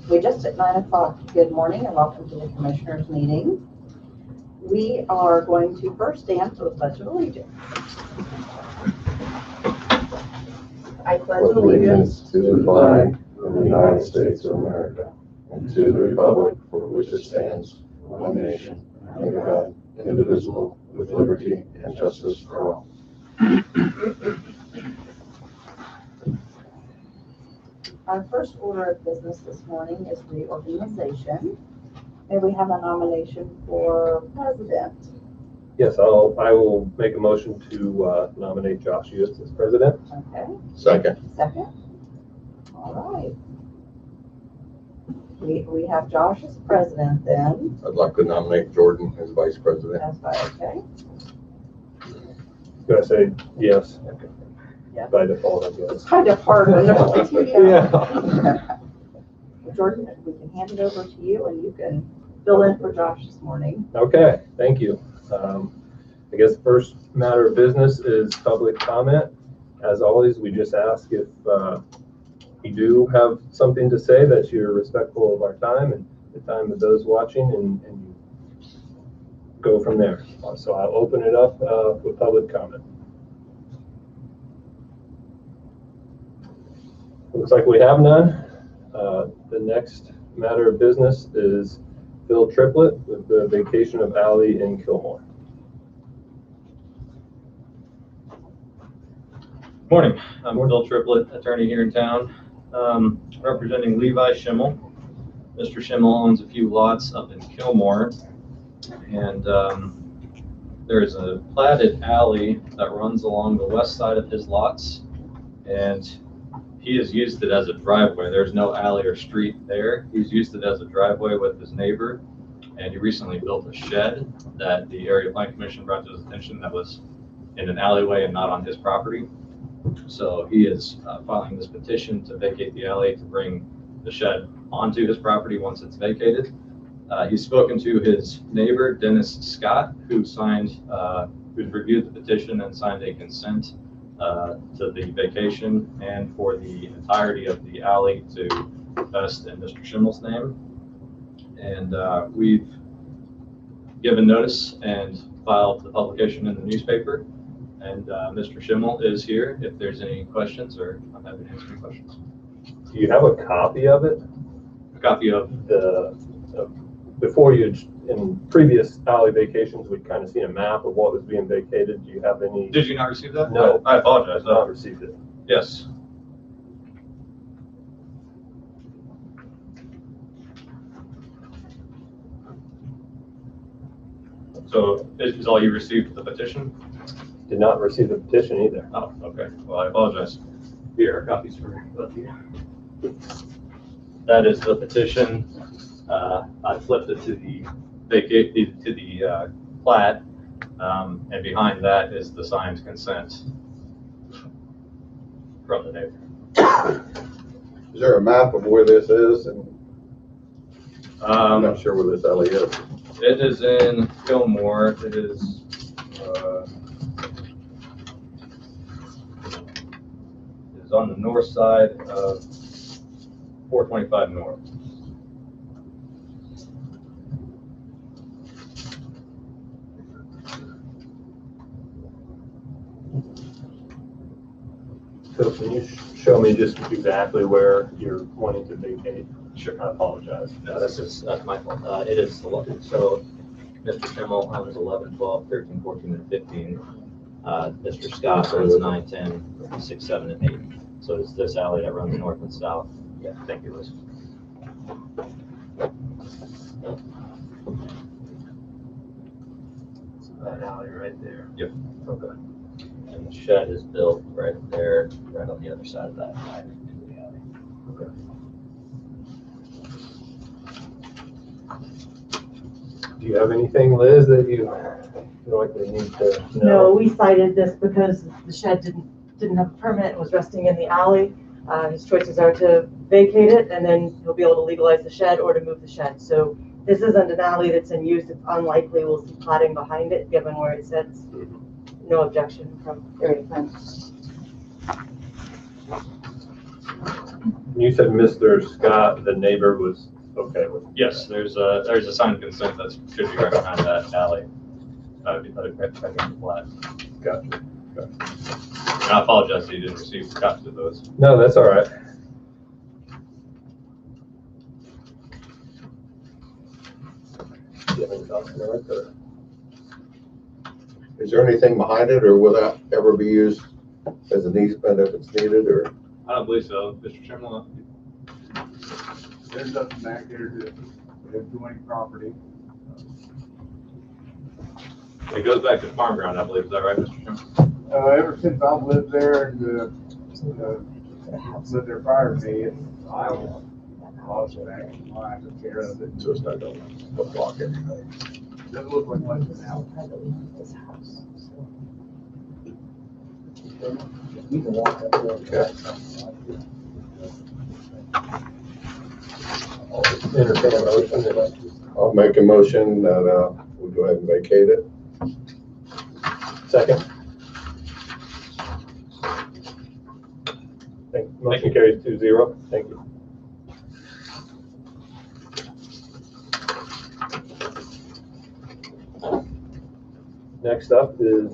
We just at 9 o'clock. Good morning and welcome to the Commissioners meeting. We are going to first stand for the Pledge of Allegiance. I pledge allegiance to the flag of the United States of America and to the republic for which it stands, one nation, under God, indivisible, with liberty and justice for all. Our first order of business this morning is reorganization. May we have a nomination for president? Yes, I will make a motion to nominate Josh Yost as president. Okay. Second. Second. All right. We have Josh as president then. I'd like to nominate Jordan as vice president. That's right. Okay. Do I say yes? Okay. Yeah. By default, I It's guess. kind of hard when nobody's here. Yeah. Jordan, we can hand it over to you and you can fill in for Josh this morning. Okay, thank you. I guess the first matter of business is public comment. As always, we just ask if you do have something to say that you're respectful of our time and the time of those watching, and you go from there. So I'll open it up with public comment. Looks like we have none. The next matter of business is Phil Triplett with the vacation of Alley in Kilmore. Morning, I'm Phil Triplett, attorney here in town, representing Levi Schimmel. Mr. Schimmel owns a few lots up in Kilmore, and there's a platted alley that runs along the west side of his lots, and he has used it as a driveway. There's no alley or street there. He's used it as a driveway with his neighbor, and he recently built a shed that the Area Plan Commission brought to his attention that was in an alleyway and not on his property. So he is filing this petition to vacate the alley to bring the shed onto his property once it's vacated. He's spoken to his neighbor, Dennis Scott, who's reviewed the petition and signed a consent to the vacation and for the entirety of the alley to vest in Mr. Schimmel's name. And we've given notice and filed the publication in the newspaper. And Mr. Schimmel is here if there's any questions, or I'm happy to answer any questions. Do you have a copy of it? A copy of Before you, in previous alley vacations, we'd kind of seen a map of what was being vacated. Do you have any? Did you not receive that? No. I apologize. I've not received it. Yes. So is all you received the petition? Did not receive the petition either. Oh, okay. Well, I apologize. Here are copies for both of you. That is the petition. I flipped it to the plat, and behind that is the signed consent from the neighbor. Is there a map of where this is? And I'm not Um, sure where this alley is. it is in Fillmore. It is. It is on the north side of 425 North. So can you show me just exactly where you're wanting to vacate? Sure. I apologize. No, that's my fault. It is, so Mr. Schimmel owns 11, 12, 13, 14, and 15. Mr. Scott owns 9, 10, 6, 7, and 8. So it's this alley that runs north and south. Yeah, thank you, Liz. That alley right there. Yep. Okay. And the shed is built right there, right on the other side of that alley, into the alley. Okay. Do you have anything, Liz, that you feel like we need to No, know? we cited this because the shed didn't have a permit and was resting in the alley. His choices are to vacate it and then he'll be able to legalize the shed or to move the shed. So this isn't an alley that's in use. It's unlikely we'll see platting behind it, given where it sits. No objection from area plan. You said Mr. Scott, the neighbor, was okay with it? Yes, there's a signed consent that should be right behind that alley. Right behind the flat. Gotcha. And I apologize that you didn't receive copies of those. No, that's all right. Do you have any thoughts on that, or? Is there anything behind it, or will that ever be used as an easement if it's needed, or? I don't believe so, Mr. Chairman. There's nothing back there to adjoining property. It goes back to the farm ground, I believe. Is that right, Mr. Chairman? Ever since I've lived there and, lived there prior to me, it's Iowa. Lots of action, I took care of it. So it's not going to block anything. Doesn't look like much now. Entertain a motion. I'll make a motion that, we go ahead and vacate it. Second. Motion carries 2-0. Thank you. Next up is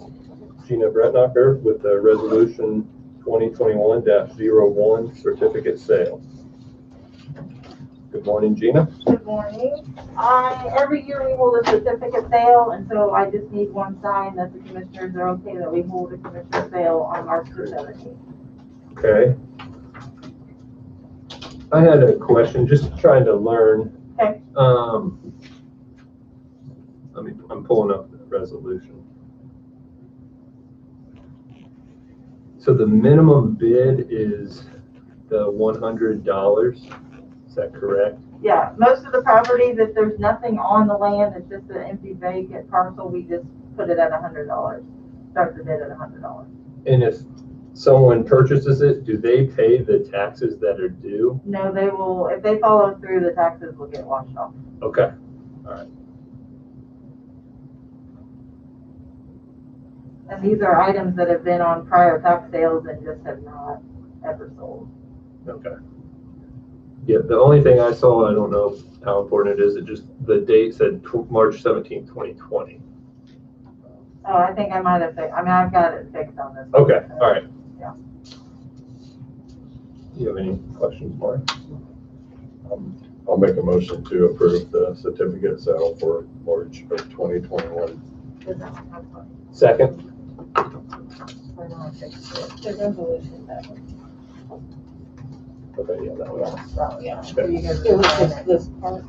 Gina Bretnacher with the resolution 2021-01 certificate sale. Good morning, Gina. Good morning. Every year we hold a certificate sale, and so I just need one sign that the commissioners are okay that we hold a commissioner sale on March the 17th. Okay. I had a question, just trying to learn. Okay. I'm pulling up the resolution. So the minimum bid is the $100. Is that correct? Yeah, most of the properties, if there's nothing on the land, it's just an empty vacant parcel, we just put it at $100. Start the bid at $100. And if someone purchases it, do they pay the taxes that are due? No, they will, if they follow through, the taxes will get washed off. Okay, all right. And these are items that have been on prior tax sales and just have not ever sold. Okay. Yeah, the only thing I saw, I don't know how important it is, it just, the date said March 17th, 2020. Oh, I think I might have fixed, I've got it fixed on this. Okay, all right. Yeah. Do you have any questions, Mark? I'll make a motion to approve the certificate sale for March of 2021. Does that one have one? Second? Or no, the resolution that one. Okay, yeah, that one. Oh, yeah. Okay. So you guys- It was just this part.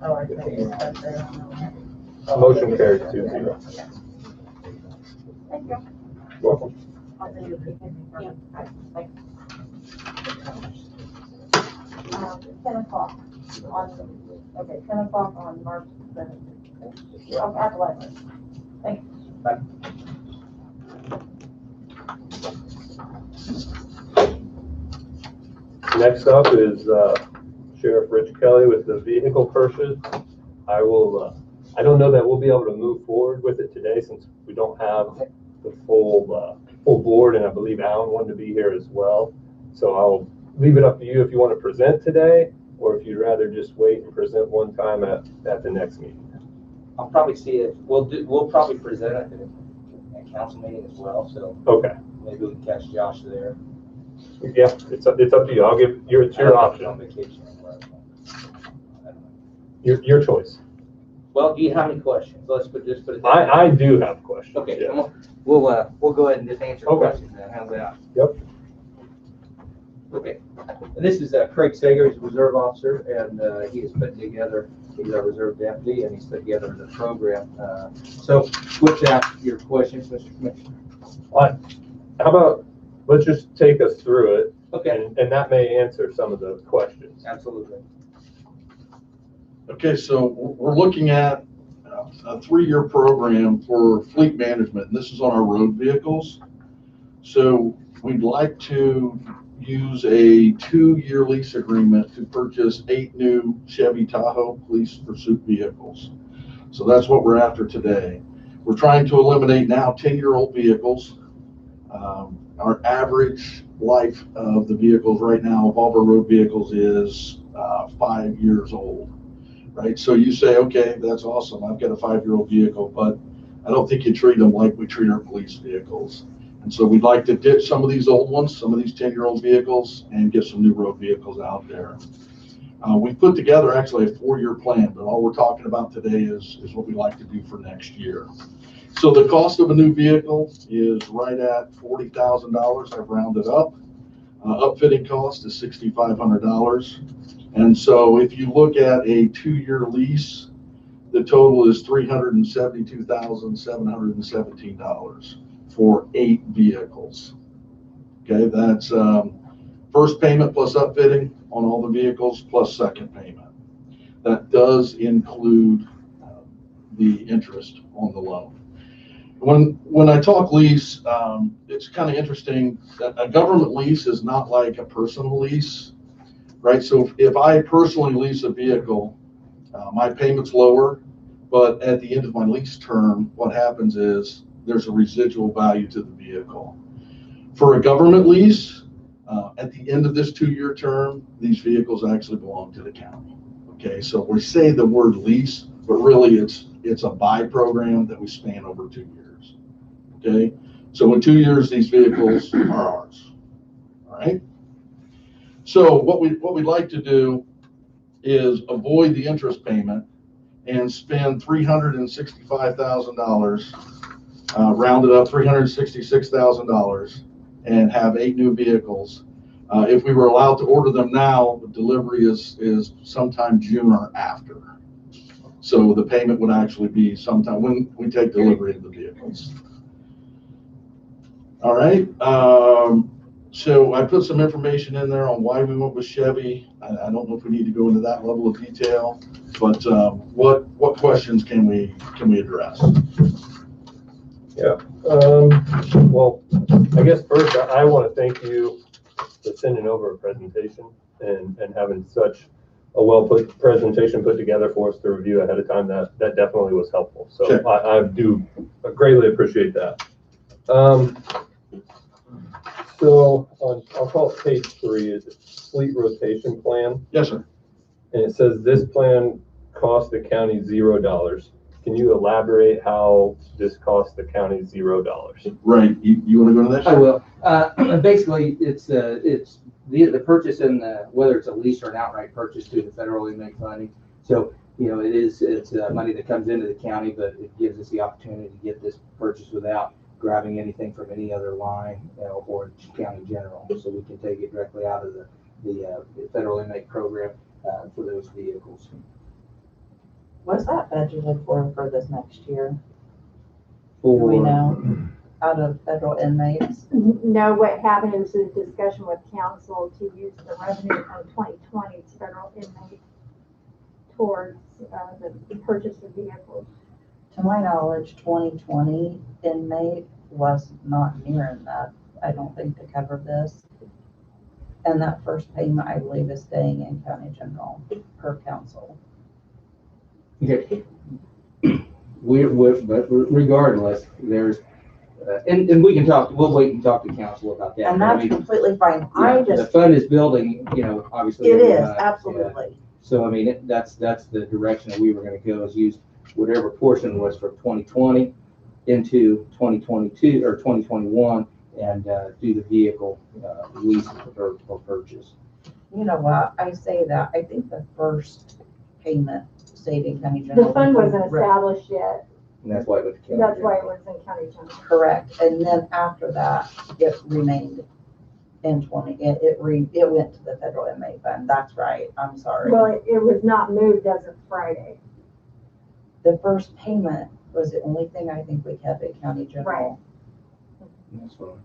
Oh, I think it's right there. Motion carries 2-0. Thank you. Welcome. I'll send you the beginning. Yeah. Thanks. 10 o'clock on, okay, 10 o'clock on March 17th. I'll at the library. Thanks. Bye. Next up is Sheriff Rich Kelly with the vehicle purchase. I don't know that we'll be able to move forward with it today since we don't have the full board, and I believe Alan wanted to be here as well. So I'll leave it up to you if you want to present today, or if you'd rather just wait and present one time at the next meeting. I'll probably see it, we'll probably present at the council meeting as well, so Okay. maybe we can catch Josh there. Yeah, it's up to you. It's your option. On vacation anywhere. I don't know. Your choice. Well, do you have any questions? Let's put it. I do have questions. Okay, yeah. come on. We'll go ahead and just answer Okay. questions then. How's that? Yep. Okay. And this is Craig Sager, he's a reserve officer, and he has put together, he's our reserve deputy, and he's put together the program. So with that, your questions, Mr. Commissioner? How about, let's just take us through it, Okay, and that may answer some of the questions. absolutely. Okay, so we're looking at a 3-year program for fleet management, and this is on our road vehicles. So we'd like to use a 2-year lease agreement to purchase 8 new Chevy Tahoe police pursuit vehicles. So that's what we're after today. We're trying to eliminate now 10-year-old vehicles. Our average life of the vehicles right now, of all of our road vehicles, is 5 years old, right? So you say, okay, that's awesome. I've got a 5-year-old vehicle, but I don't think you treat them like we treat our police vehicles. And so we'd like to ditch some of these old ones, some of these 10-year-old vehicles, and get some new road vehicles out there. We put together actually a 4-year plan, but all we're talking about today is what we like to do for next year. So the cost of a new vehicle is right at $40,000. I've rounded up. Upfitting cost is $6,500. And so if you look at a 2-year lease, the total is $372,717 for 8 vehicles. Okay, that's first payment plus upfitting on all the vehicles plus second payment. That does include the interest on the loan. When I talk lease, it's kind of interesting that a government lease is not like a personal lease, right? So if I personally lease a vehicle, my payment's lower, but at the end of my lease term, what happens is there's a residual value to the vehicle. For a government lease, at the end of this 2-year term, these vehicles actually belong to the county. Okay, so we say the word lease, but really it's a buy program that we span over 2 years. Okay, so in 2 years, these vehicles are ours. All right. So what we'd like to do is avoid the interest payment and spend $365,000, rounded up $366,000, and have 8 new vehicles. If we were allowed to order them now, the delivery is sometime June or after. So the payment would actually be sometime when we take delivery of the vehicles. All right. So I put some information in there on why we went with Chevy. I don't know if we need to go into that level of detail, but what questions can we address? Yeah. Well, I guess first I want to thank you for sending over a presentation and having such a well-put presentation put together for us to review ahead of time. That definitely was helpful. So sure. I do greatly appreciate that. So I'll call it page 3, is it fleet rotation plan? Yes, sir. And it says this plan cost the county $0. Can you elaborate how this cost the county $0? Right. You want to go to that? I will. Basically, it's the purchase and whether it's a lease or an outright purchase to the federally made funding. So it's money that comes into the county, but it gives us the opportunity to get this purchase without grabbing anything from any other line or county general. So we can take it directly out of the federally made program for those vehicles. What's that budgeted for this next year? For, Do we know? Out of federal inmates? No, what happened is a discussion with council to use the revenue from 2020's federal inmate towards the purchase of vehicles. To my knowledge, 2020 inmate was not near enough, I don't think, to cover this. And that first payment, I believe, is staying in county general per council. Okay. But regardless, there's, and we can talk, we'll wait and talk to council about that. And that's completely fine. The fund is building, obviously. It is, absolutely. Yeah. So, I mean, that's the direction that we were going to go, is use whatever portion was for 2020 into 2022 or 2021 and do the vehicle lease or purchase. You know what? I say that. I think the first payment stayed in county general. The fund wasn't established yet. And that's why it was county That's general. why it was in county general. Correct. And then after that, it remained in 20. It went to the federal inmate fund. That's right. I'm sorry. Well, it was not moved as of Friday. The first payment was the only thing I think we kept at county general. That's fine.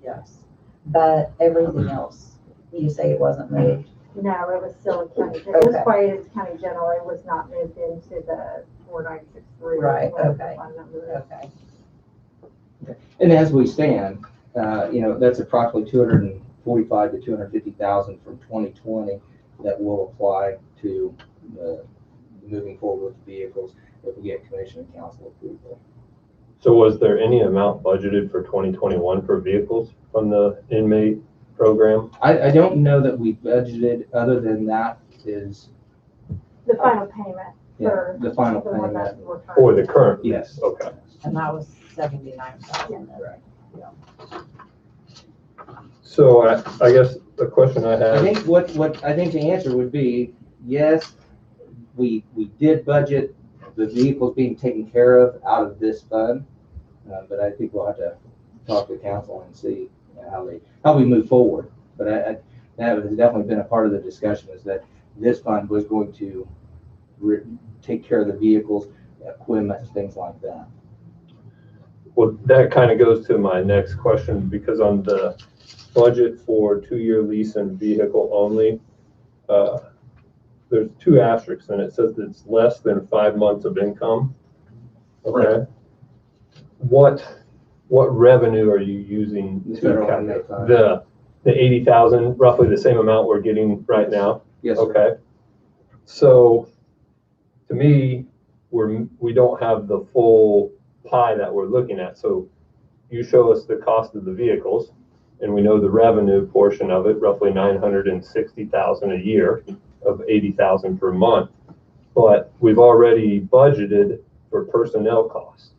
Yes. But everything else, you say it wasn't moved. No, it was still in county general. It was Okay. quiet as county general. It was not moved into the 4963. Right, whatever okay. the fund number is. Okay. And as we stand, that's approximately 245 to 250,000 from 2020 that will apply to moving forward with vehicles if we get commission and council approval. So was there any amount budgeted for 2021 for vehicles from the inmate program? I don't know that we budgeted, other than that is, The final payment yeah, for the final the one that payment. we're For the current? Yes. Okay. And that was 79,000. Right. So I guess the question I I have, think what I think the answer would be, yes, we did budget the vehicles being taken care of out of this fund. But I think we'll have to talk to council and see how we move forward. But that has definitely been a part of the discussion, is that this fund was going to take care of the vehicles, equipment, things like that. well, that kind of goes to my next question, because on the budget for 2-year lease and vehicle only, there's 2 asterisks, and it says it's less than 5 months of income. Okay. What revenue are you using The to federal calculate inmate fund. the 80,000, roughly the same amount we're getting right now? Yes, sir. Okay. So to me, we don't have the full pie that we're looking at. So you show us the cost of the vehicles, and we know the revenue portion of it, roughly 960,000 a year of 80,000 per month. But we've already budgeted for personnel costs.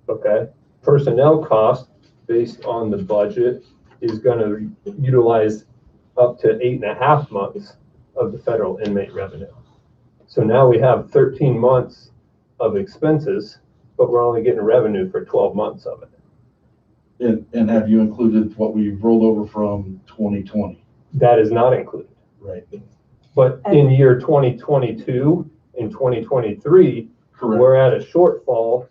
Okay, personnel cost based on the budget is going to utilize up to 8.5 months of the federal inmate revenue. So now we have 13 months of expenses, but we're only getting revenue for 12 months of it. And have you included what we rolled over from 2020? That is not included. Right. But in year 2022 and 2023, Correct. we're at a shortfall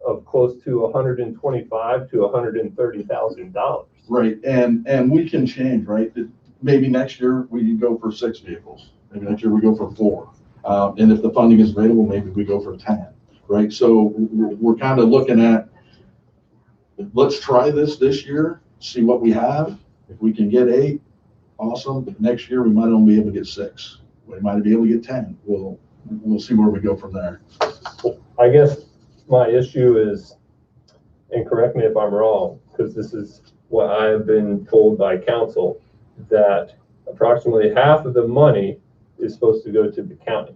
of close to $125,000 to $130,000. Right, and we can change, right? Maybe next year we can go for 6 vehicles. Maybe next year we go for 4. And if the funding is available, maybe we go for 10, right? So we're kind of looking at, let's try this year, see what we have. If we can get 8, awesome. Next year we might only be able to get 6. We might be able to get 10. We'll see where we go from there. I guess my issue is, and correct me if I'm wrong, because this is what I have been told by council, that approximately half of the money is supposed to go to the county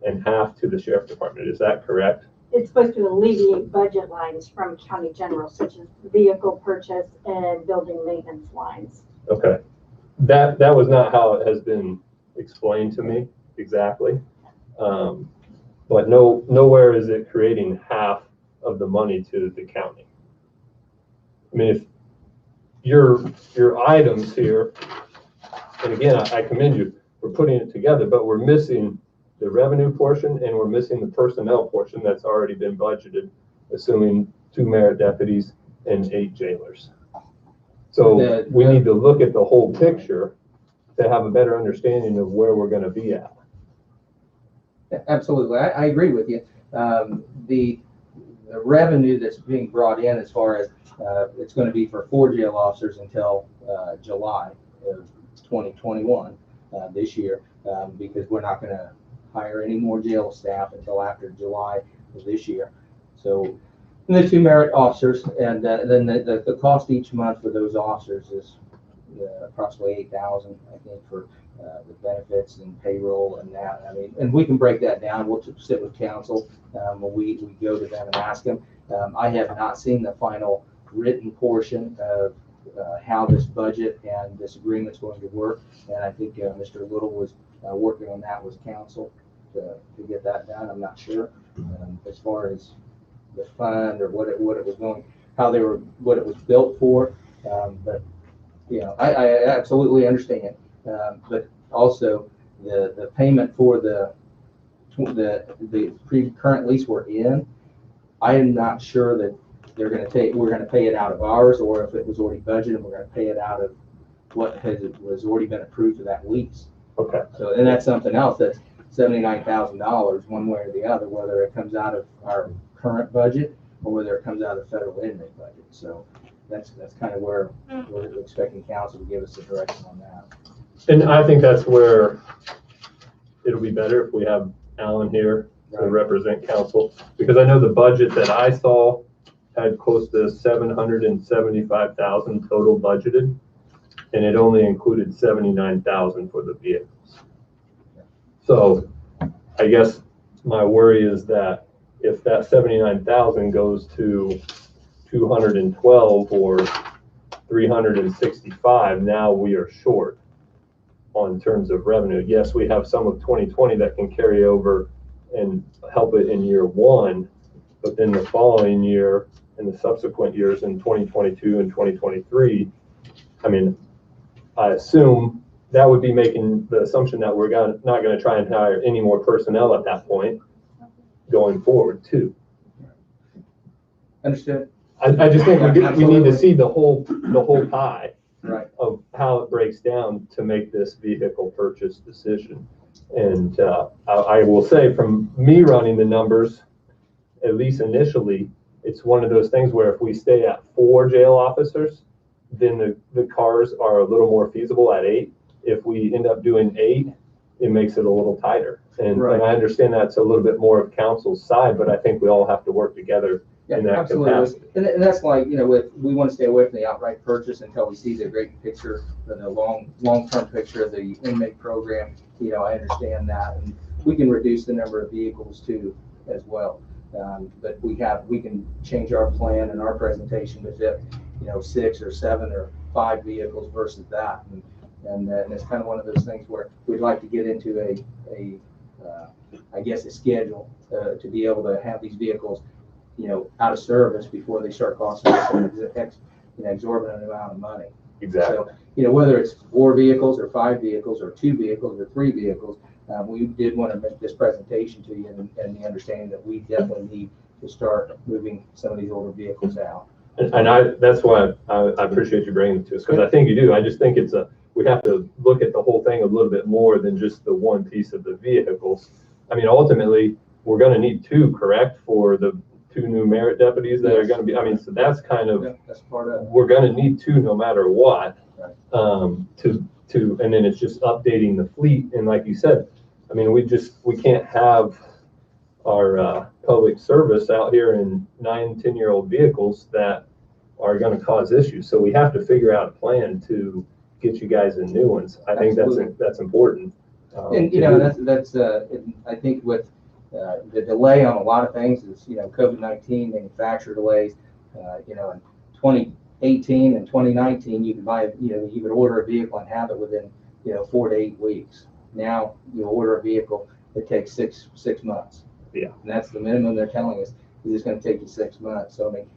and half to the sheriff department. Is that correct? It's supposed to alleviate budget lines from county general, such as vehicle purchase and building maintenance lines. Okay. That was not how it has been explained to me exactly. But nowhere is it creating half of the money to the county. I mean, if your items here, and again, I commend you for putting it together, but we're missing the revenue portion and we're missing the personnel portion that's already been budgeted, assuming 2 merit deputies and 8 jailers. So we need to look at the whole picture to have a better understanding of where we're going to be at. Absolutely, I agree with you. The revenue that's being brought in, as far as it's going to be for 4 jail officers until July of 2021 this year, because we're not going to hire any more jail staff until after July of this year. So, and the 2 merit officers, and then the cost each month for those officers is approximately $8,000, I think, for the benefits and payroll and that. I mean, and we can break that down. We'll sit with council when we go to them and ask them. I have not seen the final written portion of how this budget and this agreement's going to work. And I think Mr. Little was working on that with council to get that done. I'm not sure as far as the fund or what it was going, what it was built for. But you know, I absolutely understand. But also the payment for the current lease we're in, I am not sure that we're going to pay it out of ours, or if it was already budgeted, we're going to pay it out of what was already been approved for that lease. Okay. So, and that's something else, that's $79,000 one way or the other, whether it comes out of our current budget or whether it comes out of the federal inmate budget. So that's kind of where we're expecting council to give us the direction on that. And I think that's where it'll be better if we have Alan here to represent council, because I know the budget that I saw had close to 775,000 total budgeted, and it only included 79,000 for the vehicles. So I guess my worry is that if that 79,000 goes to 212 or 365, now we are short on terms of revenue. Yes, we have some of 2020 that can carry over and help it in year one, but then the following year and the subsequent years in 2022 and 2023, I mean, I assume that would be making the assumption that we're not going to try and hire any more personnel at that point going forward too. Understood? I just think we need Absolutely. to see the whole pie Right. of how it breaks down to make this vehicle purchase decision. And I will say, from me running the numbers, at least initially, it's one of those things where if we stay at 4 jail officers, then the cars are a little more feasible at 8. If we end up doing 8, it makes it a little tighter. And, Right. and I understand that's a little bit more of council's side, but I think we all have to work together in that Absolutely. capacity. And that's why, you know, we want to stay away from the outright purchase until we see the great picture, the long-term picture of the inmate program. You know, I understand that, and we can reduce the number of vehicles too as well. But we can change our plan and our presentation to fit, you know, 6 or 7 or 5 vehicles versus that. And it's kind of one of those things where we'd like to get into a schedule to be able to have these vehicles, you know, out of service before they start costing us an exorbitant amount of money. Exactly. So, you know, whether it's 4 vehicles or 5 vehicles or 2 vehicles or 3 vehicles, we did want to make this presentation to you and the understanding that we definitely need to start moving some of these older vehicles out. And that's why I appreciate you bringing it to us, because I think you do. I just think we have to look at the whole thing a little bit more than just the one piece of the vehicles. I mean, ultimately, we're going to need 2, correct, for the 2 new merit deputies that are going to be, I mean, so that's kind of, That's part of it. we're going to need 2 no matter what, Right. and then it's just updating the fleet. And like you said, I mean, we can't have our public service out here in 9-10-year-old vehicles that are going to cause issues. So we have to figure out a plan to get you guys in new ones. I think that's important. And, you know, that's I think with the delay on a lot of things is, you know, COVID-19, manufacturer delays, you know, in 2018 and 2019, you could order a vehicle and have it within, you know, 4 to 8 weeks. Now you order a vehicle, it takes six months. Yeah. And that's the minimum they're telling us, is it's going to take you 6 months. So, I mean,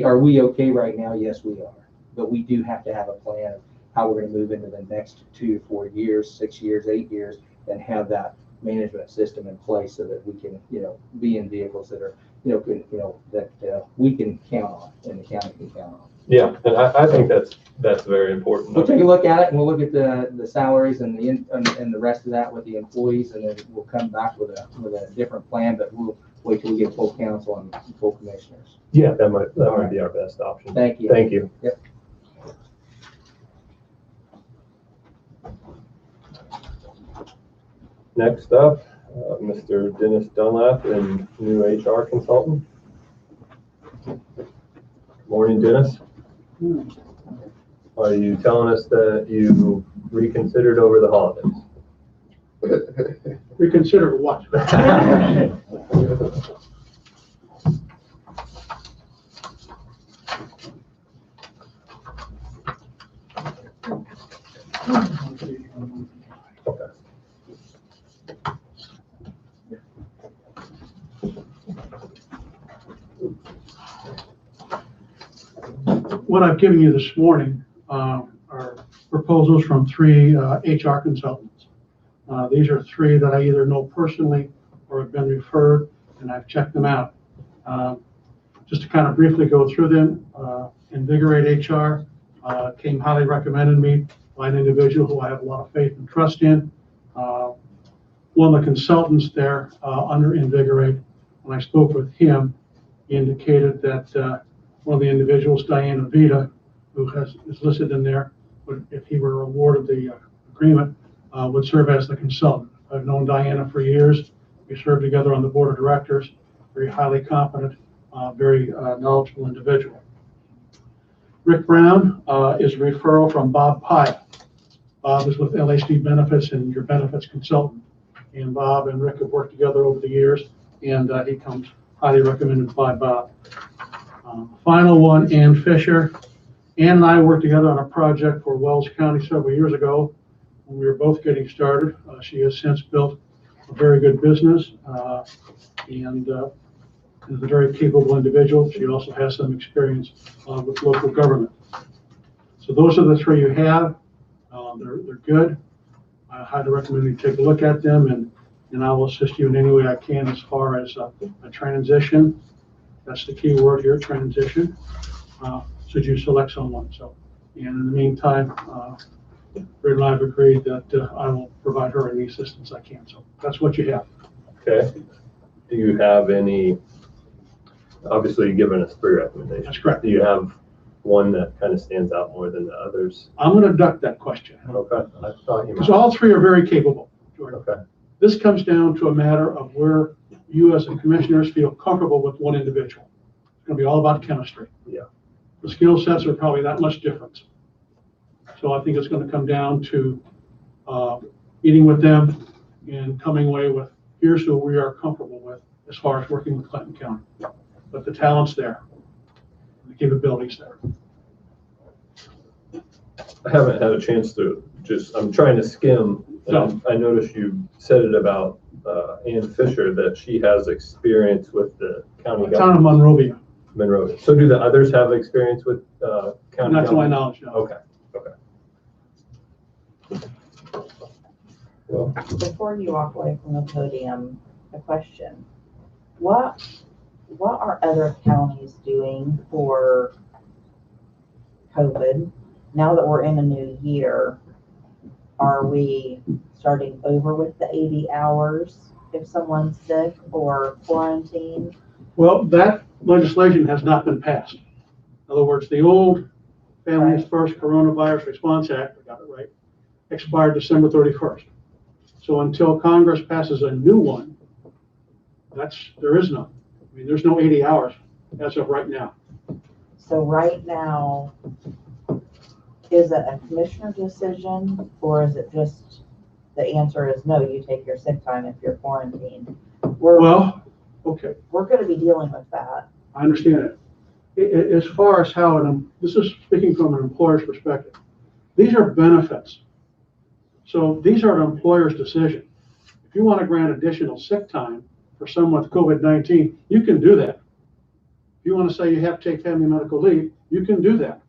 are we okay right now? Yes, we are. But we do have to have a plan of how we're going to move into the next 2 to 4 years, 6 years, 8 years, and have that management system in place so that we can, you know, be in vehicles that are, that we can count on and the county can count on. Yeah, and I think that's very important. We'll take a look at it and we'll look at the salaries and the rest of that with the employees, and then we'll come back with a different plan, but we'll wait till we get full council and full commissioners. Yeah, that might be our best option. Thank you. Thank you. Yep. Next up, Mr. Dennis Dunlap, and new HR consultant. Morning, Dennis. Are you telling us that you reconsidered over the holidays? Reconsider what? Okay. What I've given you this morning are proposals from 3 HR consultants. These are 3 that I either know personally or have been referred, and I've checked them out. Just to kind of briefly go through them, Invigorate HR came highly recommended me by an individual who I have a lot of faith and trust in. One of the consultants there under Invigorate, when I spoke with him, he indicated that one of the individuals, Diana Vita, who is listed in there, if he were awarded the agreement, would serve as the consultant. I've known Diana for years. We served together on the board of directors, very highly competent very knowledgeable individual. Rick Brown is a referral from Bob Pyatt. Bob is with LHD Benefits and your benefits consultant. And Bob and Rick have worked together over the years, and he comes highly recommended by Bob. Final one, Ann Fisher. Ann and I worked together on a project for Wells County several years ago when we were both getting started. She has since built a very good business and is a very capable individual. She also has some experience with local government. So those are the three you have. They're good. I highly recommend you take a look at them, and I will assist you in any way I can as far as a transition. That's the key word here, transition. Should you select someone. So, and in the meantime, Britt and I have agreed that I will provide her any assistance I can. So that's what you have. Okay. Do you have any, obviously you've given us 3 recommendations. That's correct. Do you have one that kind of stands out more than the others? I'm going to duck that question. Okay. I thought you Because might. all 3 are very capable, Jordan. Okay. This comes down to a matter of where you as the commissioners feel comfortable with one individual. It's going to be all about chemistry. Yeah. The skill sets are probably that much different. So I think it's going to come down to meeting with them and coming away with, here's who we are comfortable with as far as working with Clinton County. But the talent's there, the capabilities there. I haven't had a chance to I'm trying to skim. No. I noticed you said it about Ann Fisher, that she has experience with the county The town of government. Monrovia, Monroe. So do the others have experience with county not to my government? knowledge, no. Okay. Well, Before you walk away from the podium, a question. What are other counties doing for COVID? Now that we're in a new year, are we starting over with the 80 hours if someone's sick or quarantined? Well, that legislation has not been passed. In other words, the old Families Right. First Coronavirus Response Act, I got it right, expired December 31st. So until Congress passes a new one, there is none. I mean, there's no 80 hours as of right now. So right now, is it a commissioner decision or is it just, the answer is no, you take your sick time if you're quarantined? Well, okay, We're gonna be dealing with that. I understand it. As far as how this is speaking from an employer's perspective. These are benefits. So these are an employer's decision. If you want to grant additional sick time for someone with COVID-19, you can do that. If you want to say you have to take family medical leave, you can do that.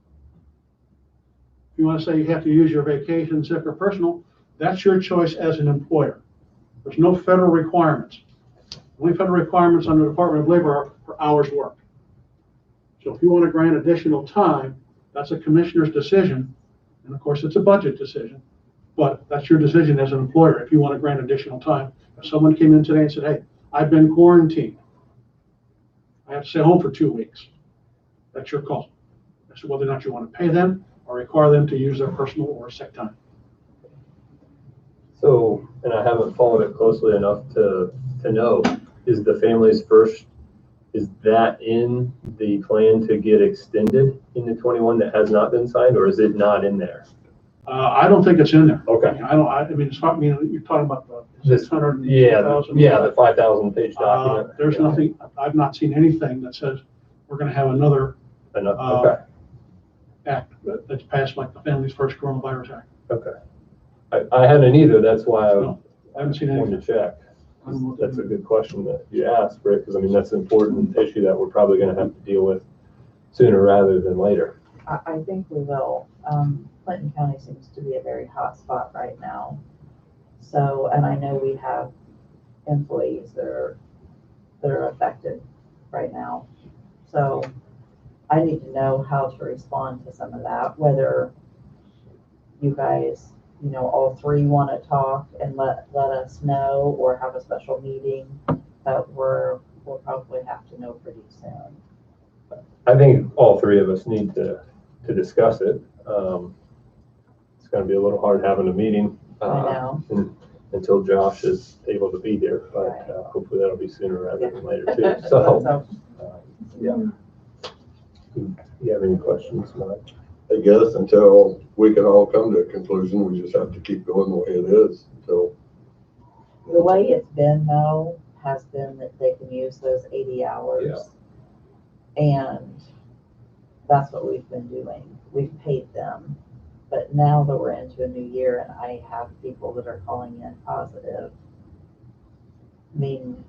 If you want to say you have to use your vacation, sick or personal, that's your choice as an employer. There's no federal requirements. The only federal requirements under the Department of Labor are for hours worked. So if you want to grant additional time, that's a commissioner's decision. And of course, it's a budget decision, but that's your decision as an employer if you want to grant additional time. If someone came in today and said, hey, I've been quarantined, I have to stay home for 2 weeks, that's your call as to whether or not you want to pay them or require them to use their personal or sick time. so, and I haven't followed it closely enough to know, is the Families First, is that in the plan to get extended into 21 that has not been signed, or is it not in there? I don't think it's in there. Okay. I mean, it's not, you're talking about the This- 600,000. Yeah, the 5,000 page document. There's nothing, I've not seen anything that says we're going to have another Enough, okay. Act that's passed like the Families First Coronavirus Act. okay. I hadn't either, that's why I No, I haven't seen anything. wanted to check. I don't know what That's a that good question that you asked, Rick, because I mean, that's an important issue that we're probably gonna have to deal with sooner rather than later. I think we will. Clinton County seems to be a very hot spot right now. So, and I know we have employees that are affected right now. So I need to know how to respond to some of that, whether you guys, all 3 want to talk and let us know or have a special meeting, but we'll probably have to know pretty soon. I think all 3 of us need to discuss it. It's gonna be a little hard having a meeting I know. until Josh is able to be here, but hopefully that'll be sooner rather than later too. So, Yeah. Do you have any questions, Mike? I guess until we can all come to a conclusion, we just have to keep going the way it is until. The way it's been though, has been that they can use those 80 hours. And that's what we've been doing. We've paid them. But now that we're into a new year and I have people that are calling in positive, I mean,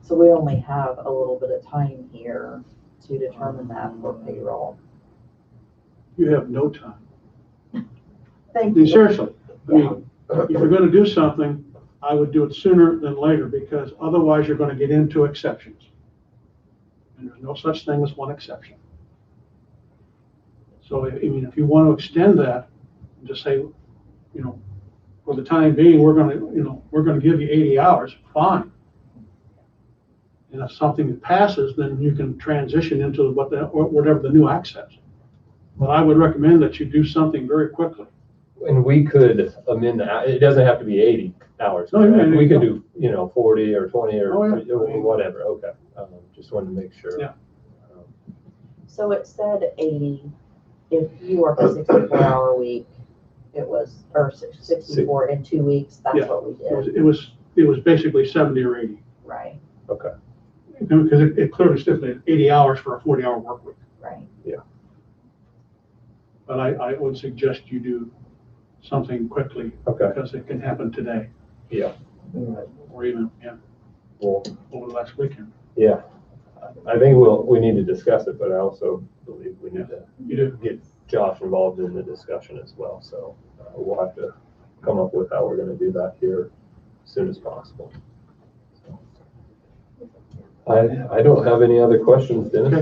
so we only have a little bit of time here to determine that for payroll. You have no time. I Thank mean, you. seriously, I mean, if you're gonna do something, I would do it sooner than later, because otherwise you're gonna get into exceptions. And there's no such thing as one exception. So, I mean, if you want to extend that, just say, you know, for the time being, we're gonna give you 80 hours, fine. And if something passes, then you can transition into whatever the new act says. But I would recommend that you do something very quickly. And we could amend that. It doesn't have to be 80 hours. No, yeah, We could no. do, 40 or 20 or Oh, yeah. or whatever. Okay. Just wanted to make sure. Yeah. So it said 80, if you work a 64-hour week, it was, or 64 in 2 weeks, that's Yeah. what we did, It was basically 70 or 80. right, Okay. Because it clearly stipulated 80 hours for a 40-hour work week. right. But I would suggest you do something quickly, Okay. because it can happen today. Yeah. Or even, Well, over the last weekend. yeah. I think we need to discuss it, but I also believe we need to You do. get Josh involved in the discussion as well. So we'll have to come up with how we're going to do that here as soon as possible. I don't have any other questions, Dennis.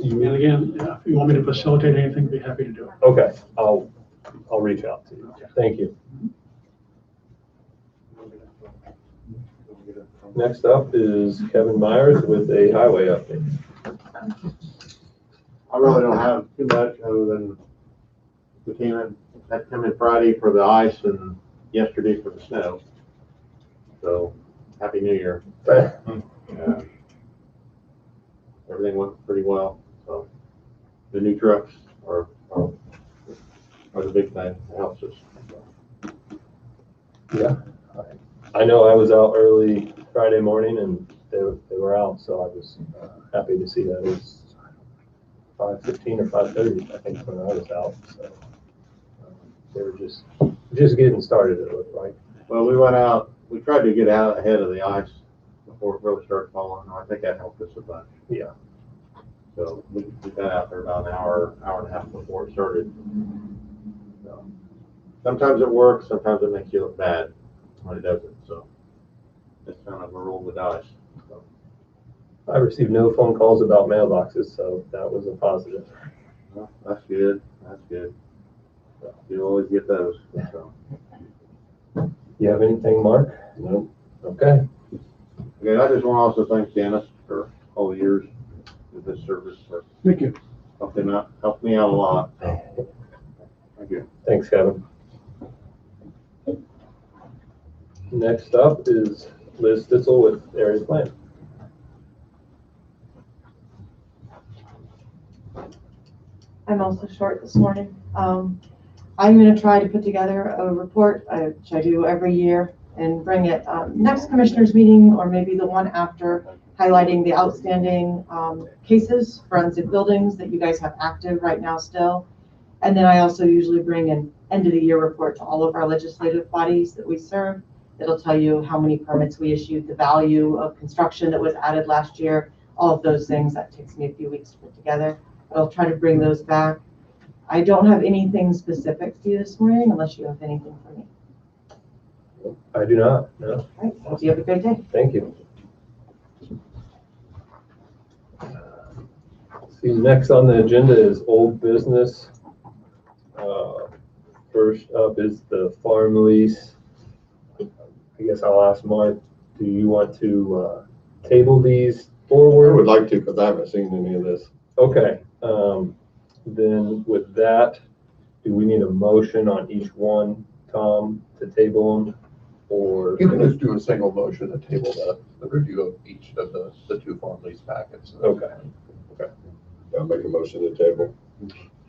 And again, if you want me to facilitate anything, I'd be happy to do it. Okay, I'll reach out to you. Thank you. Next up is Kevin Myers with a highway update. I really don't have too much other than we had come in Friday for the ice and yesterday for the snow. So, Happy New Year. Everything went pretty well, so the new trucks are the big thing, it helps us. Yeah, I know I was out early Friday morning and they were out, so I was happy to see that. It was 5:15 or 5:30, I think, when I was out, so they were just getting started, it looked like. Well, we went out, we tried to get out ahead of the ice before it really started falling, and I think that helped us a bunch. Yeah. So we got out there about an hour and a half before it started. So, sometimes it works, sometimes it makes you look bad when it doesn't, so it's kind of a roll of the dice. So. I received no phone calls about mailboxes, so that was a positive. Well, that's good, that's good. You always get those, so. You have anything, Mark? No. Okay. Okay, I just want to also thank Dennis for all the years of this service, for Thank you. helped me out a lot. Thank you. Thanks, Kevin. Next up is Liz Stitzel with Area Plan. I'm also short this morning. I'm going to try to put together a report, which I do every year, and bring it next commissioners meeting or maybe the one after, highlighting the outstanding cases, forensic buildings that you guys have active right now still. And then I also usually bring an end of the year report to all of our legislative bodies that we serve. It'll tell you how many permits we issued, the value of construction that was added last year, all of those things. That takes me a few weeks to put together. But I'll try to bring those back. I don't have anything specific for you this morning unless you have anything for me. I do not, no. All right, hope you have a great day. Thank you. See, next on the agenda is old business. First up is the farm lease. I guess I'll ask Mark, do you want to table these I forward? would like to, because I haven't seen any of this. Okay, then with that, do we need a motion on each one, Tom, to table them? or? You can just do a single motion to table the review of each of the two farm lease packets. Okay. I'll make a motion to table.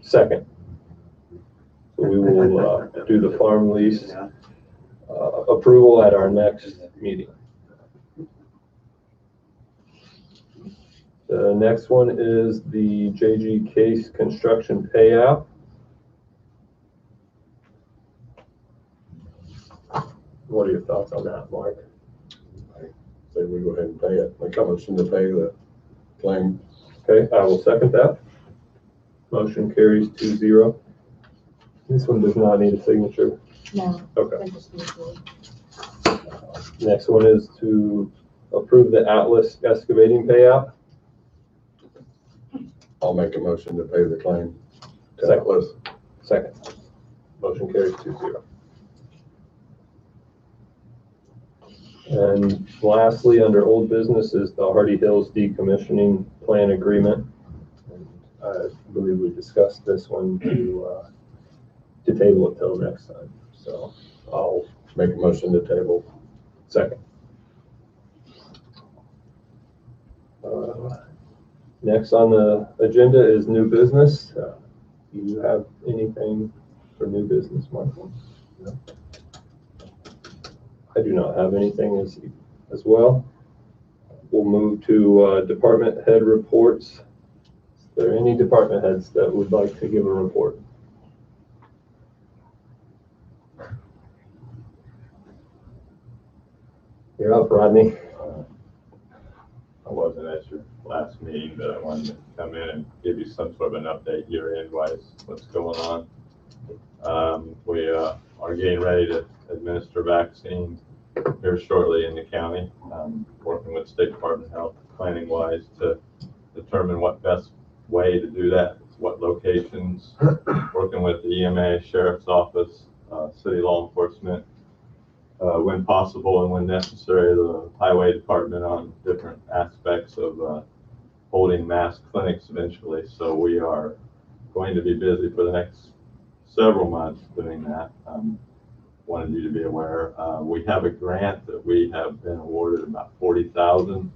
Second. So we will do the farm lease approval at our next meeting. The next one is the JG Case construction payout. What are your thoughts on that, Mark? Say we go ahead and pay it. Make a motion to pay the claim. Okay, I will second that. Motion carries 2-0. This one does not need a signature. No. Okay. I just need to- Next one is to approve the Atlas excavating payout. I'll make a motion to pay the claim. Second. Second. Motion carries 2-0. And lastly, under old business is the Hardy Hills decommissioning plan agreement. I believe we discussed this one to table it till next time. So I'll Make a motion to table. second. Next on the agenda is new business. Do you have anything for new business, Michael? No. I do not have anything as well. We'll move to department head reports. Is there any department heads that would like to give a report? You're up, Rodney. I wasn't at your last meeting, but I wanted to come in and give you some sort of an update year-end wise, what's going on. We are getting ready to administer vaccines here shortly in the county, working with State Department of Health, planning wise to determine what best way to do that, what locations, working with the EMA, Sheriff's Office, City Law Enforcement, when possible and when necessary, the Highway Department on different aspects of holding mass clinics eventually. So we are going to be busy for the next several months doing that. Wanted you to be aware. We have a grant that we have been awarded about $40,000.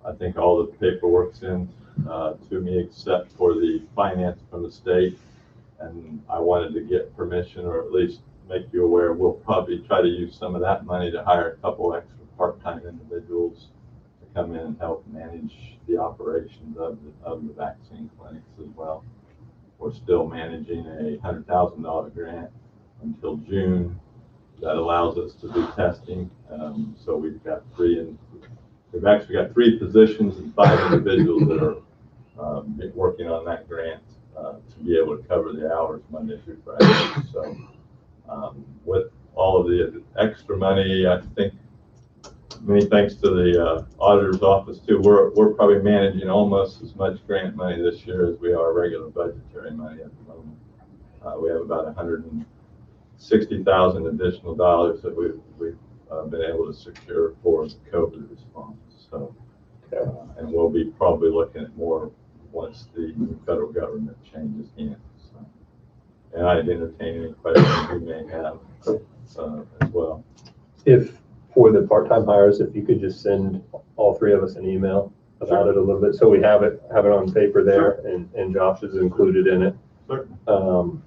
I think all the paperwork's in to me except for the finance from the state. And I wanted to get permission, or at least make you aware, we'll probably try to use some of that money to hire a couple extra part-time individuals to come in and help manage the operations of the vaccine clinics as well. We're still managing a $100,000 grant until June that allows us to do testing. So we've actually got 3 positions and 5 individuals that are working on that grant to be able to cover the hours Monday through Friday. So with all of the extra money, I think many thanks to the auditor's office too, we're probably managing almost as much grant money this year as we are regular budgetary money at the moment. We have about $160,000 additional dollars that we've been able to secure for the COVID response. So, and we'll be probably looking at more once the federal government changes hands. So, and I'd entertain any questions you may have as well. If for the part-time hires, if you could just send all 3 of us an email about it a little bit, so we have it on paper there, and Josh is included in it. Certainly.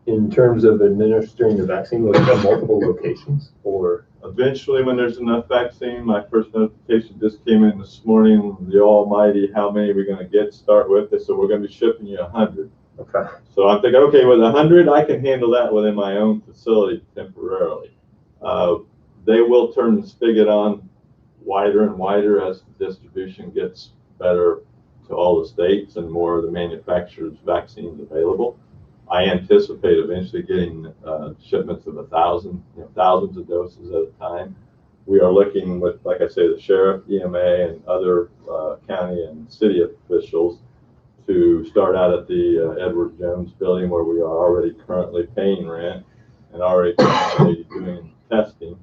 In terms of administering the vaccine, will you have multiple locations, or? Eventually, when there's enough vaccine, my first notification just came in this morning, the almighty, how many are we going to get to start with? They said, we're going to be shipping you 100. Okay. So I'm thinking, okay, with 100, I can handle that within my own facility temporarily. They will turn the spigot on wider and wider as the distribution gets better to all the states and more of the manufacturers' vaccines available. I anticipate eventually getting shipments of 1,000, thousands of doses at a time. We are looking with, like I say, the sheriff, EMA, and other county and city officials to start out at the Edward Jones building, where we are already currently paying rent and already doing testing.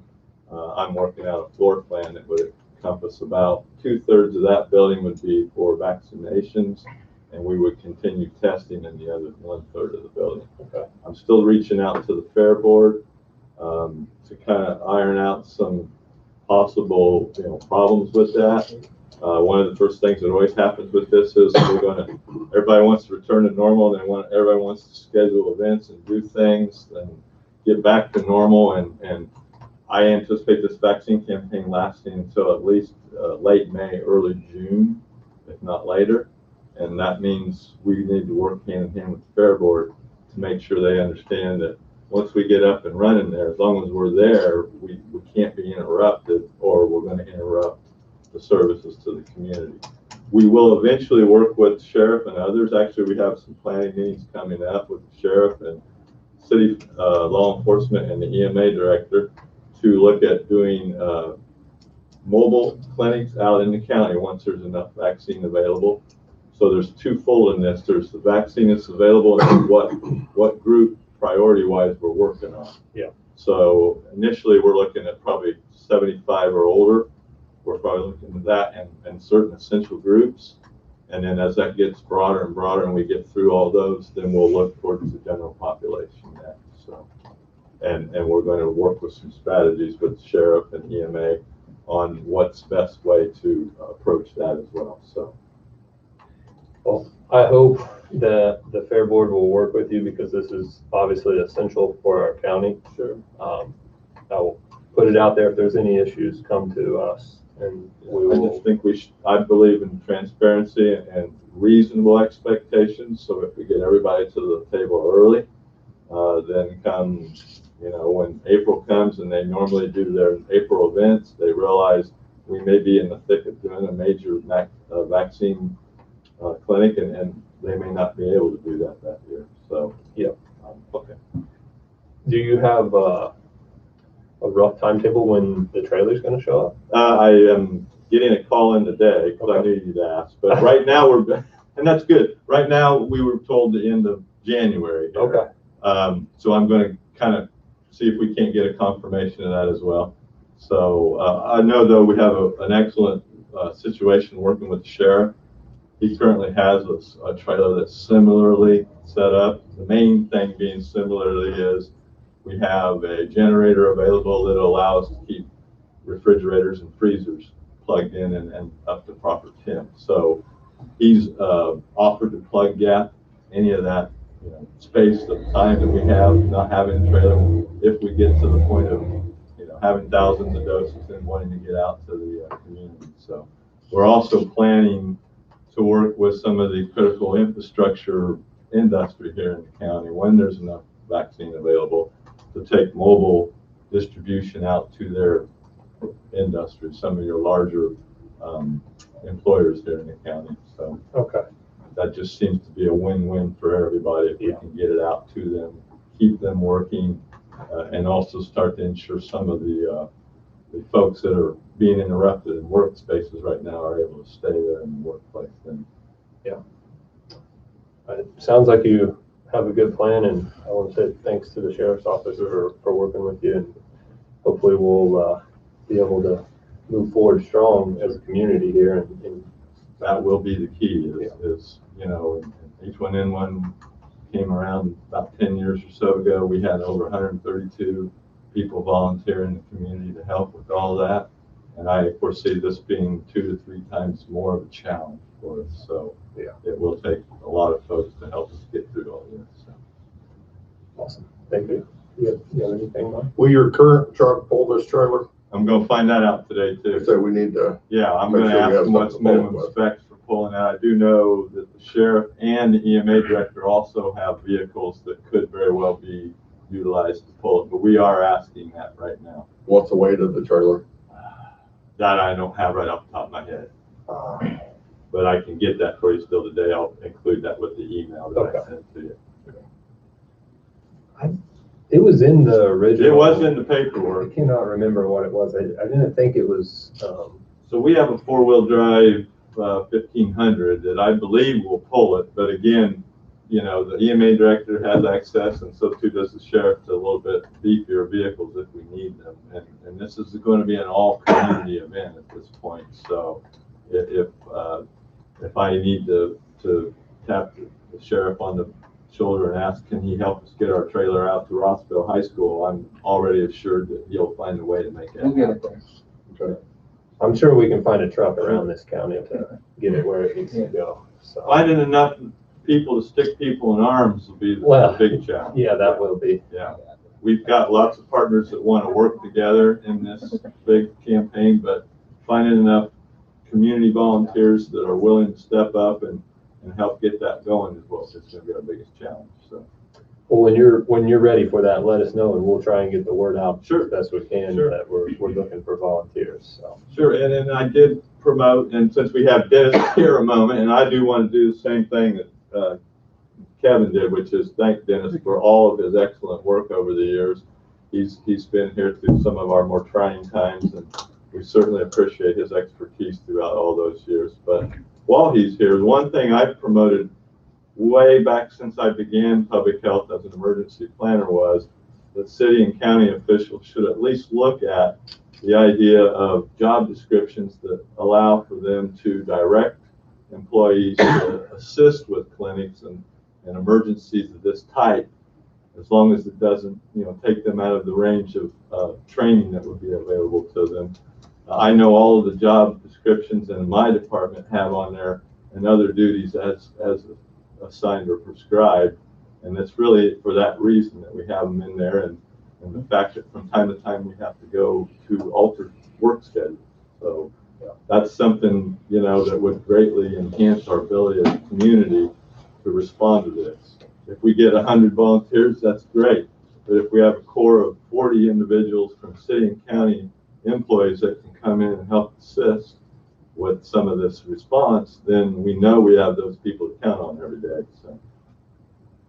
I'm working out a floor plan that would encompass about 2/3 of that building would be for vaccinations, and we would continue testing in the other 1/3 of the building. Okay. I'm still reaching out to the Fair Board to kind of iron out some possible, problems with that. One of the first things that always happens with this is everybody wants to return to normal, and everybody wants to schedule events and do things and get back to normal. And I anticipate this vaccine campaign lasting until at least late May, early June, if not later. And that means we need to work hand in hand with the Fair Board to make sure they understand that once we get up and running there, as long as we're there, we can't be interrupted, or we're going to interrupt the services to the community. We will eventually work with the sheriff and others. Actually, we have some planning meetings coming up with the sheriff and city law enforcement and the EMA director to look at doing mobile clinics out in the county once there's enough vaccine available. So there's twofold in this. There's the vaccine that's available and what group priority-wise we're working on. Yeah. So initially, we're looking at probably 75 or older. We're probably looking at that and certain essential groups. And then as that gets broader and broader and we get through all those, then we'll look towards the general population next. So, and we're going to work with some strategies with the sheriff and EMA on what's best way to approach that as well. So. Well, I hope that the Fair Board will work with you, because this is obviously essential for our county. Sure. I will put it out there. If there's any issues, come to us, and we will. I just think I believe in transparency and reasonable expectations. So if we get everybody to the table early, then come, when April comes and they normally do their April events, they realize we may be in the thick of doing a major vaccine clinic, and they may not be able to do that year. So, yeah. Okay. Do you have a rough timetable when the trailer's going to show up? I am getting a call in today because I knew you'd ask. But right now and that's good. Right now we were told the end of January. Here. Okay. So I'm going to kind of see if we can't get a confirmation of that as well. So I know though we have an excellent situation working with the sheriff. He currently has a trailer that's similarly set up. The main thing being similarly is we have a generator available that allows us to keep refrigerators and freezers plugged in and up to proper temp. So he's offered to plug gap any of that space of time that we have not having a trailer if we get to the point of having thousands of doses and wanting to get out to the community. So we're also planning to work with some of the critical infrastructure industry here in the county when there's enough vaccine available to take mobile distribution out to their industry, some of your larger employers here in the county. So okay, that just seems to be a win-win for everybody if we can get it out to them, keep them working, and also start to ensure some of the folks that are being interrupted in workspaces right now are able to stay there in the workplace. Then, yeah. It sounds like you have a good plan, and I want to say thanks to the sheriff's office for working with you, and hopefully we'll be able to move forward strong as a community here. And that will be the key. Is H1N1 came around about 10 years or so ago. We had over 132 people volunteer in the community to help with all that. And I foresee this being 2 to 3 times more of a challenge for us. So it will take a lot of folks to help us get through all this. So. Awesome. Thank you. You have anything, Mike? Will your current truck pull this trailer? I'm going to find that out today too. So we need to. Yeah, I'm going to ask them what's minimum specs for pulling that. I do know that the sheriff and the EMA director also have vehicles that could very well be utilized to pull it, but we are asking that right now. What's the weight of the trailer? That I don't have right off the top of my head. But I can get that for you still today. I'll include that with the email that I sent to you. It was in the original. It was in the paperwork. I cannot remember what it was. I didn't think it was. So we have a 4-wheel drive 1500 that I believe will pull it. But again, the EMA director has access, and so too does the sheriff, to a little bit beefier vehicles if we need them. And this is going to be an all-community event at this point. So if I need to tap the sheriff on the shoulder and ask, can he help us get our trailer out to Rossville High School, I'm already assured that he'll find a way to make it We'll get happen. it there. I'm sure we can find a truck around this county to get it where it needs to go, so. Finding enough people to stick people in arms will be the Well, big challenge. Yeah, that will be. Yeah. We've got lots of partners that want to work together in this big campaign, but finding enough community volunteers that are willing to step up and help get that going is what's going to be our biggest challenge, so. Well, when you're ready for that, let us know and we'll try and get the word out Sure. as best we can Sure. that we're looking for volunteers, so. Sure, and I did promote, and since we have Dennis here a moment, and I do want to do the same thing that Kevin did, which is thank Dennis for all of his excellent work over the years. He's been here through some of our more trying times, and we certainly appreciate his expertise throughout all those years. But while he's here, one thing I've promoted way back since I began public health as an emergency planner was that city and county officials should at least look at the idea of job descriptions that allow for them to direct employees to assist with clinics and emergencies of this type, as long as it doesn't, take them out of the range of training that would be available to them. I know all of the job descriptions in my department have on there and other duties as assigned or prescribed, and it's really for that reason that we have them in there, and the fact that from time to time we have to go to alter work schedules. So that's something, that would greatly enhance our ability as a community to respond to this. If we get 100 volunteers, that's great. But if we have a core of 40 individuals from city and county employees that can come in and help assist with some of this response, then we know we have those people to count on every day. So,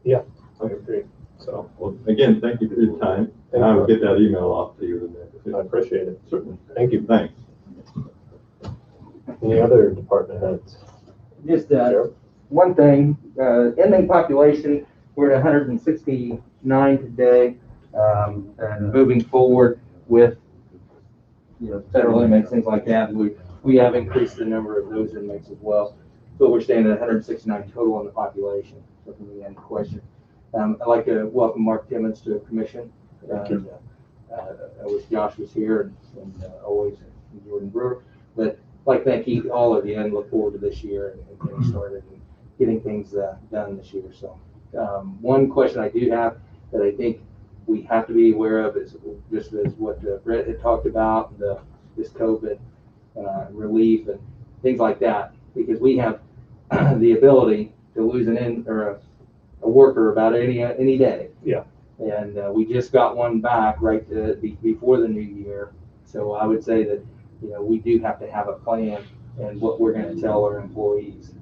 yeah, I agree. So, well, again, thank you for your time, and I will get that email off to you today. I appreciate it. Certainly. Thank you. Thanks. Any other department heads? Just one thing, inmate population, we're at 169 today, and moving forward with, federal inmates, things like that, we have increased the number of those inmates as well. But we're staying at 169 total in the population, so if you have any question. I'd like to welcome Mark Timmons to the commission. Thank you. I wish Josh was here and always Jordan Brewer, but I'd like to thank all of you and look forward to this year and getting started and getting things done this year. So one question I do have that I think we have to be aware of is just as what Brett had talked about, this COVID relief and things like that, because we have the ability to lose a worker about any day. Yeah. And we just got one back right before the new year. So I would say that, we do have to have a plan and what we're going to tell our employees,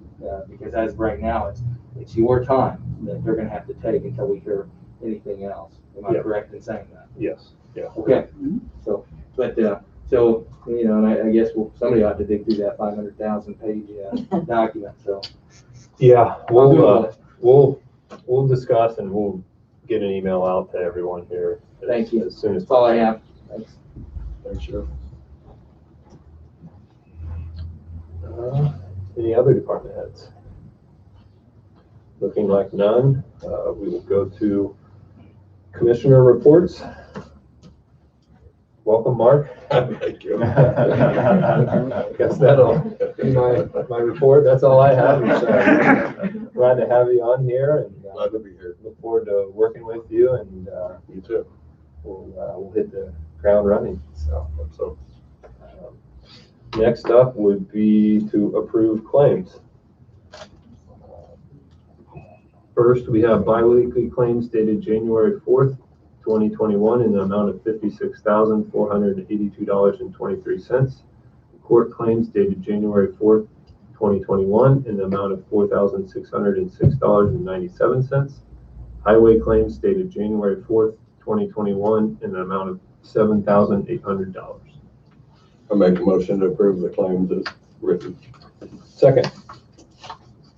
because as of right now, it's your time that they're going to have to take until we hear anything else. Am I correct in saying that? Yes. Yeah. Okay. So, and I guess somebody ought to dig through that 500,000 page document. So. Yeah, we'll discuss and we'll get an email out to everyone here. Thank you. As soon as That's all I have. Thanks. Thanks, Sheriff. Any other department heads? Looking like none. We will go to commissioner reports. Welcome, Mark. Thank you. I guess that'll be my report. That's all I have. Glad to have you on here, and Glad to be here. look forward to working with you. And You too. we'll hit the ground running. So next up would be to approve claims. First, we have biweekly claims dated January 4th, 2021 in the amount of $56,482.23. Court claims dated January 4th, 2021 in the amount of $4,606.97. Highway claims dated January 4th, 2021 in the amount of $7,800. I make a motion to approve the claims as written. Second.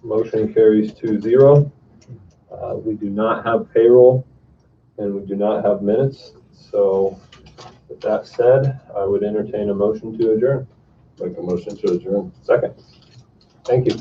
Motion carries 2-0. We do not have payroll and we do not have minutes. So with that said, I would entertain a motion to adjourn. Make a motion to adjourn. Second. Thank you.